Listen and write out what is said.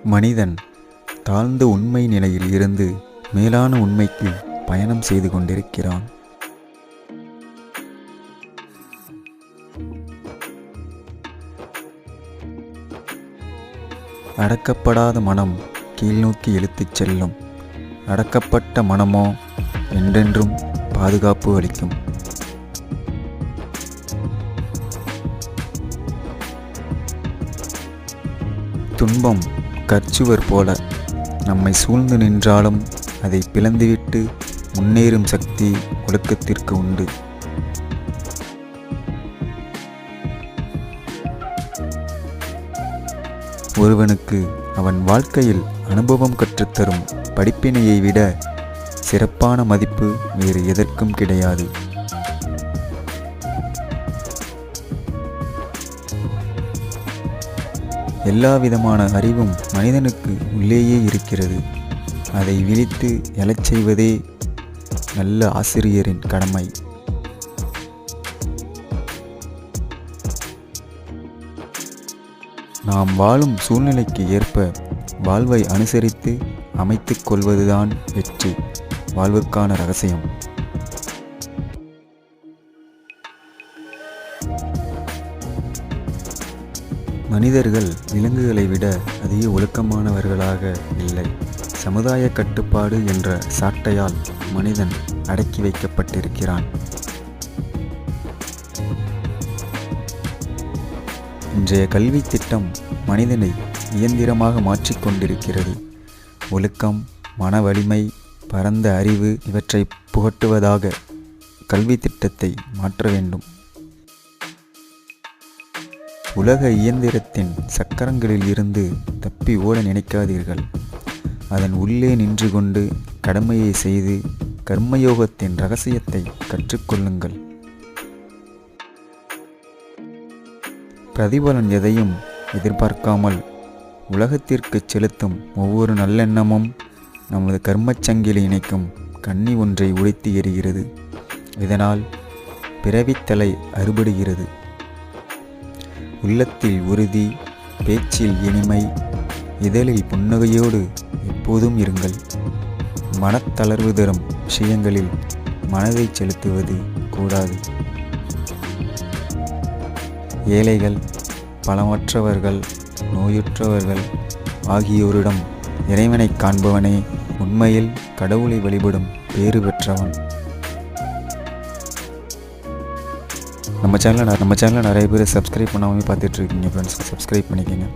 மனிதன் தாழ்ந்த உண்மை நிலையில் இருந்து மேலான உண்மைக்கு பயணம் செய்து கொண்டிருக்கிறான். அடக்கப்படாத மனம் கீழ்நோக்கி இழுத்துச் செல்லும். அடக்கப்பட்ட மனமோ என்றென்றும் பாதுகாப்பு அளிக்கும். துன்பம் கற்சுவர் போல நம்மை சூழ்ந்து நின்றாலும் அதை பிளந்துவிட்டு முன்னேறும் சக்தி ஒழுக்கத்திற்கு உண்டு. ஒருவனுக்கு அவன் வாழ்க்கையில் அனுபவம் கற்றுத்தரும் படிப்பினையை விட சிறப்பான மதிப்பு வேறு எதற்கும் கிடையாது. எல்லா விதமான அறிவும் மனிதனுக்கு உள்ளேயே இருக்கிறது. அதை விழித்து எழச் செய்வதே நல்ல ஆசிரியரின் கடமை. நாம் வாழும் சூழ்நிலைக்கு ஏற்ப வாழ்வை அனுசரித்து அமைத்துக் கொள்வதுதான் வெற்றி வாழ்வுக்கான ரகசியம். மனிதர்கள் விலங்குகளை விட அதிக ஒழுக்கமானவர்களாக இல்லை. சமுதாய கட்டுப்பாடு என்ற சாட்டையால் மனிதன் அடக்கி வைக்கப்பட்டிருக்கிறான். இன்றைய கல்வி திட்டம் மனிதனை இயந்திரமாக மாற்றிக்கொண்டிருக்கிறது. ஒழுக்கம், மன வலிமை, பரந்த அறிவு இவற்றை புகட்டுவதாக கல்வி திட்டத்தை மாற்ற வேண்டும். உலக இயந்திரத்தின் சக்கரங்களில் இருந்து தப்பி ஓட நினைக்காதீர்கள். அதன் உள்ளே நின்று கொண்டு கடமையை செய்து கர்மயோகத்தின் இரகசியத்தை கற்றுக்கொள்ளுங்கள். பிரதிபலன் எதையும் எதிர்பார்க்காமல் உலகத்திற்கு செலுத்தும் ஒவ்வொரு நல்லெண்ணமும் நமது கர்மச்சங்கிலி இணைக்கும் கண்ணி ஒன்றை உடைத்து எறிகிறது. இதனால் பிறவித்தலை அறுபடுகிறது. உள்ளத்தில் உறுதி, பேச்சில் இனிமை, இதழில் புன்னகையோடு எப்போதும் இருங்கள். மனத்தளர்வு தரும் விஷயங்களில் மனதை செலுத்துவது கூடாது. ஏழைகள், பலமற்றவர்கள், நோயுற்றவர்கள் ஆகியோரிடம் இறைவனை காண்பவனே உண்மையில் கடவுளை வழிபடும் பேறு பெற்றவன். நம்ம சேனலை நிறைய பேர் சப்ஸ்கிரைப் பண்ணாமல் பார்த்துட்ருக்கீங்க ஃப்ரெண்ட்ஸ். சப்ஸ்கிரைப் பண்ணிக்கோங்க.